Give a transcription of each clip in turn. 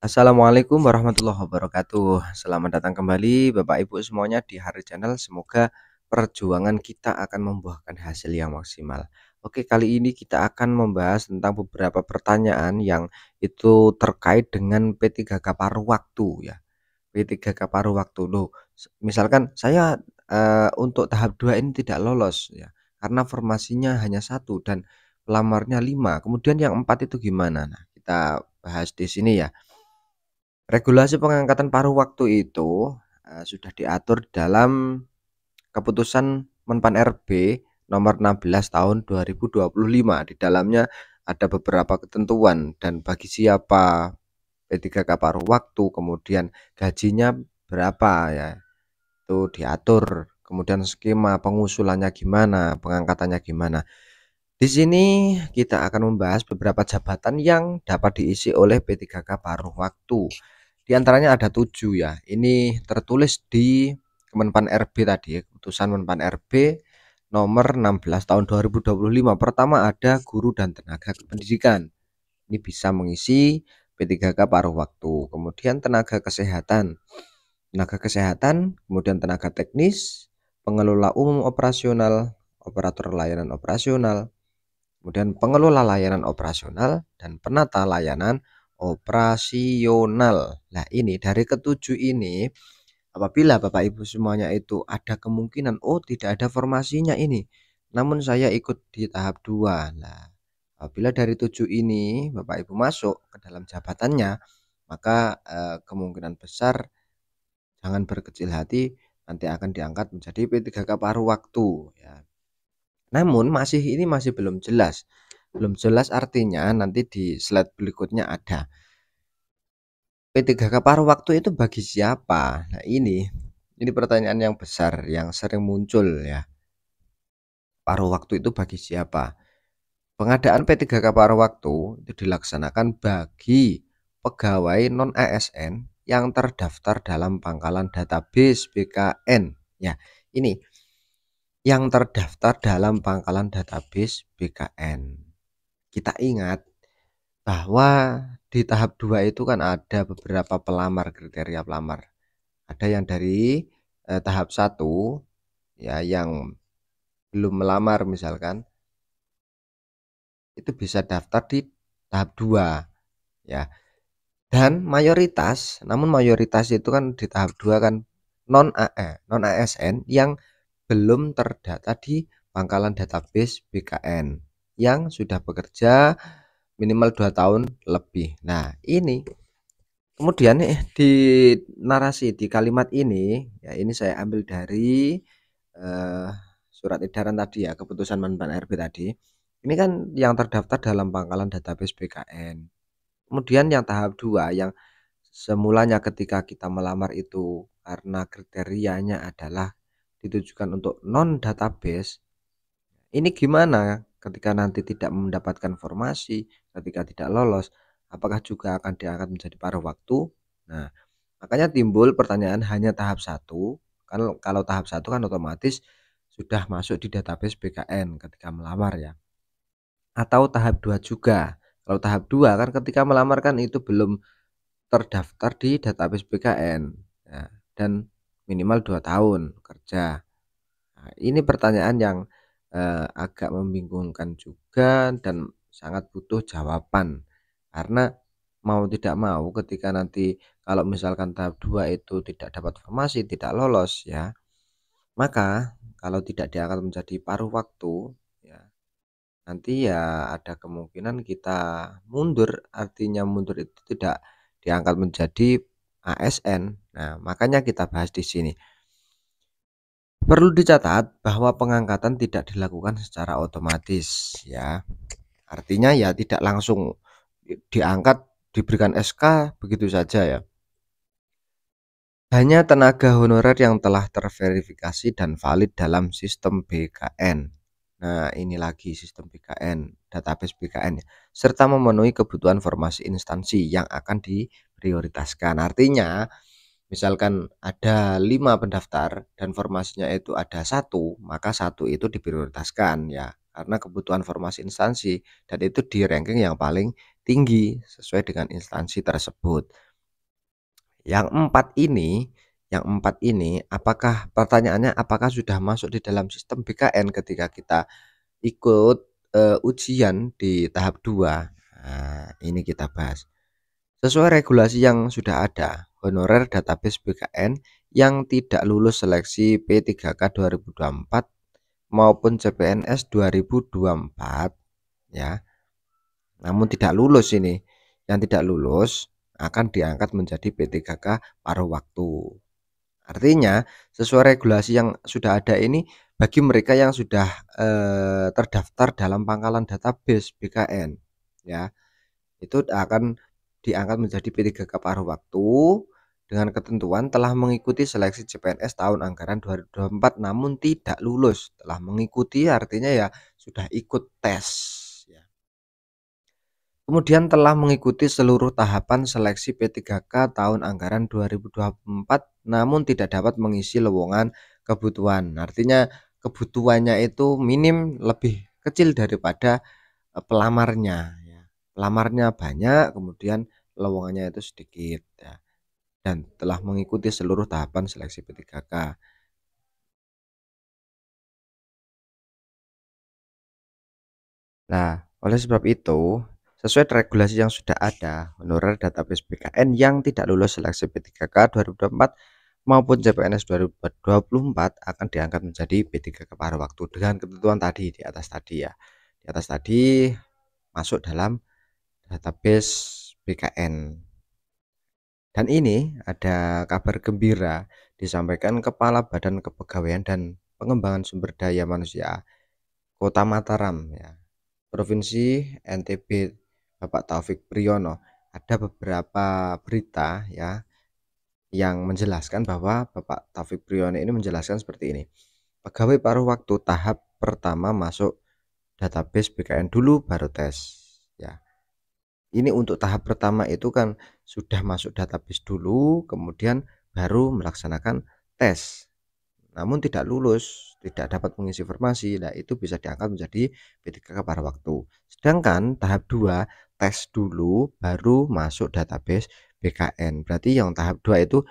Assalamualaikum warahmatullahi wabarakatuh. Selamat datang kembali Bapak Ibu semuanya di Hari Channel. Semoga perjuangan kita akan membuahkan hasil yang maksimal. Oke, kali ini kita akan membahas tentang beberapa pertanyaan yang itu terkait dengan P3K paruh waktu ya. P3K paruh waktu loh. Misalkan saya untuk tahap 2 ini tidak lolos ya, karena formasinya hanya satu dan pelamarnya 5. Kemudian yang 4 itu gimana? Nah, kita bahas di sini ya. Regulasi pengangkatan paruh waktu itu, sudah diatur dalam keputusan Menpan RB nomor 16 tahun 2025. Di dalamnya ada beberapa ketentuan dan bagi siapa P3K paruh waktu, kemudian gajinya berapa ya, itu diatur. Kemudian skema pengusulannya gimana, pengangkatannya gimana. Di sini kita akan membahas beberapa jabatan yang dapat diisi oleh P3K paruh waktu. Di antaranya ada 7 ya. Ini tertulis di Kemenpan RB tadi, keputusan Menpan RB nomor 16 tahun 2025. Pertama ada guru dan tenaga kependidikan. Ini bisa mengisi P3K paruh waktu. Kemudian tenaga kesehatan. Tenaga kesehatan, kemudian tenaga teknis, pengelola umum operasional, operator layanan operasional, kemudian pengelola layanan operasional dan penata layanan operasional. Nah, ini dari ketujuh ini, apabila Bapak Ibu semuanya itu ada kemungkinan tidak ada formasinya ini, namun saya ikut di tahap 2. Nah, apabila dari 7 ini Bapak Ibu masuk ke dalam jabatannya, maka kemungkinan besar jangan berkecil hati, nanti akan diangkat menjadi P3K paruh waktu ya. Namun ini masih belum jelas. Belum jelas artinya nanti di slide berikutnya ada. P3K paruh waktu itu bagi siapa? Nah, ini pertanyaan yang besar yang sering muncul ya. Paruh waktu itu bagi siapa? Pengadaan P3K paruh waktu itu dilaksanakan bagi pegawai non ASN yang terdaftar dalam pangkalan database BKN. Ya, ini yang terdaftar dalam pangkalan database BKN. Kita ingat bahwa di tahap 2 itu kan ada beberapa pelamar, kriteria pelamar. Ada yang dari tahap 1 ya, yang belum melamar misalkan, itu bisa daftar di tahap 2 ya. Dan namun mayoritas itu kan di tahap 2 kan non ASN yang belum terdata di pangkalan database BKN, yang sudah bekerja minimal 2 tahun lebih. Nah, ini kemudian di narasi di kalimat ini ya, ini saya ambil dari eh, surat edaran tadi ya, keputusan Menpan RB tadi. Ini kan yang terdaftar dalam pangkalan database BKN. Kemudian yang tahap 2 yang semulanya ketika kita melamar itu karena kriterianya adalah ditujukan untuk non database. Ini gimana ketika nanti tidak mendapatkan formasi, ketika tidak lolos, apakah juga akan diangkat menjadi paruh waktu? Nah, makanya timbul pertanyaan hanya tahap 1. Kan kalau tahap 1 kan otomatis sudah masuk di database BKN ketika melamar ya. Atau tahap 2 juga. Kalau tahap 2 kan ketika melamar kan itu belum terdaftar di database BKN ya, dan minimal 2 tahun kerja. Nah, ini pertanyaan yang agak membingungkan juga dan sangat butuh jawaban. Karena mau tidak mau ketika nanti kalau misalkan tahap 2 itu tidak dapat formasi, tidak lolos ya, maka kalau tidak diangkat menjadi paruh waktu ya, nanti ya ada kemungkinan kita mundur. Artinya mundur itu tidak diangkat menjadi ASN. Nah, makanya kita bahas di sini. Perlu dicatat bahwa pengangkatan tidak dilakukan secara otomatis ya. Artinya ya tidak langsung diangkat, diberikan SK begitu saja ya. Hanya tenaga honorer yang telah terverifikasi dan valid dalam sistem BKN. Nah, ini lagi sistem BKN, database BKN ya, serta memenuhi kebutuhan formasi instansi yang akan diprioritaskan. Artinya misalkan ada 5 pendaftar dan formasinya itu ada satu, maka satu itu diprioritaskan ya, karena kebutuhan formasi instansi dan itu di ranking yang paling tinggi sesuai dengan instansi tersebut. Yang empat ini apakah pertanyaannya apakah sudah masuk di dalam sistem BKN ketika kita ikut, ujian di tahap 2? Nah, ini kita bahas. Sesuai regulasi yang sudah ada, honorer database BKN yang tidak lulus seleksi P3K 2024 maupun CPNS 2024 ya, namun tidak lulus ini, yang tidak lulus akan diangkat menjadi P3K paruh waktu. Artinya sesuai regulasi yang sudah ada ini bagi mereka yang sudah, terdaftar dalam pangkalan database BKN ya, itu akan diangkat menjadi P3K paruh waktu dengan ketentuan telah mengikuti seleksi CPNS tahun anggaran 2024 namun tidak lulus. Telah mengikuti artinya ya sudah ikut tes ya. Kemudian telah mengikuti seluruh tahapan seleksi P3K tahun anggaran 2024 namun tidak dapat mengisi lowongan kebutuhan. Artinya kebutuhannya itu minim lebih kecil daripada pelamarnya ya. Pelamarnya banyak kemudian lowongannya itu sedikit ya, dan telah mengikuti seluruh tahapan seleksi P3K. Nah, oleh sebab itu, sesuai regulasi yang sudah ada, honorer database BKN yang tidak lulus seleksi P3K 2024 maupun CPNS 2024 akan diangkat menjadi P3K paruh waktu dengan ketentuan tadi di atas tadi ya. Di atas tadi masuk dalam database BKN. Dan ini ada kabar gembira disampaikan Kepala Badan Kepegawaian dan Pengembangan Sumber Daya Manusia Kota Mataram ya, Provinsi NTB, Bapak Taufik Priyono. Ada beberapa berita ya yang menjelaskan bahwa Bapak Taufik Priyono ini menjelaskan seperti ini. Pegawai paruh waktu tahap pertama masuk database BKN dulu baru tes ya. Ini untuk tahap pertama itu kan sudah masuk database dulu, kemudian baru melaksanakan tes. Namun tidak lulus, tidak dapat mengisi informasi. Nah, itu bisa diangkat menjadi P3K paruh waktu. Sedangkan tahap 2 tes dulu baru masuk database BKN. Berarti yang tahap 2 itu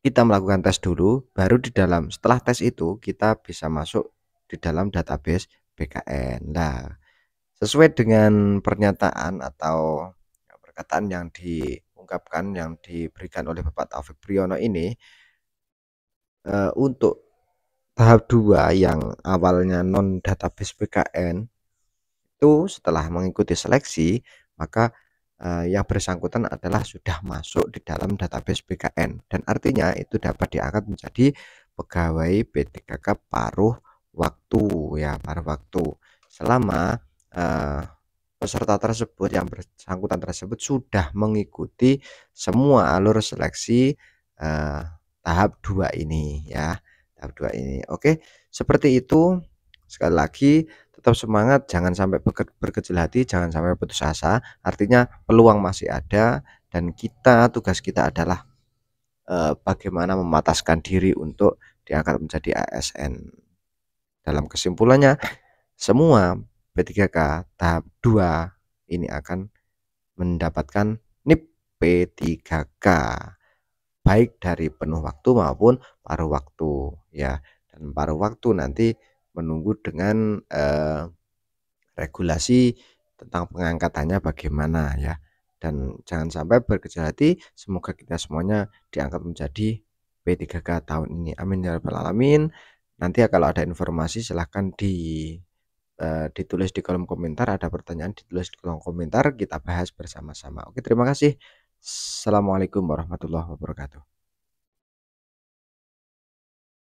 kita melakukan tes dulu, baru di dalam setelah tes itu kita bisa masuk di dalam database BKN. Nah, sesuai dengan pernyataan atau perkataan yang diungkapkan yang diberikan oleh Bapak Taufik Priyono ini, untuk tahap 2 yang awalnya non database BKN itu setelah mengikuti seleksi maka, yang bersangkutan adalah sudah masuk di dalam database BKN dan artinya itu dapat diangkat menjadi pegawai P3K paruh waktu ya, paruh waktu selama, peserta tersebut yang bersangkutan tersebut sudah mengikuti semua alur seleksi, tahap 2 ini ya, tahap 2 ini. Oke, seperti itu. Sekali lagi tetap semangat, jangan sampai berkecil hati, jangan sampai putus asa. Artinya peluang masih ada dan tugas kita adalah, bagaimana memataskan diri untuk diangkat menjadi ASN. Dalam kesimpulannya, semua P3K tahap 2 ini akan mendapatkan NIP P3K baik dari penuh waktu maupun paruh waktu ya. Dan paruh waktu nanti menunggu dengan, regulasi tentang pengangkatannya bagaimana ya. Dan jangan sampai berkecil hati, semoga kita semuanya diangkat menjadi P3K tahun ini. Amin ya rabbal alamin. Nanti kalau ada informasi silahkan ditulis di kolom komentar, ada pertanyaan ditulis di kolom komentar, kita bahas bersama-sama. Oke, terima kasih. Assalamualaikum warahmatullahi wabarakatuh.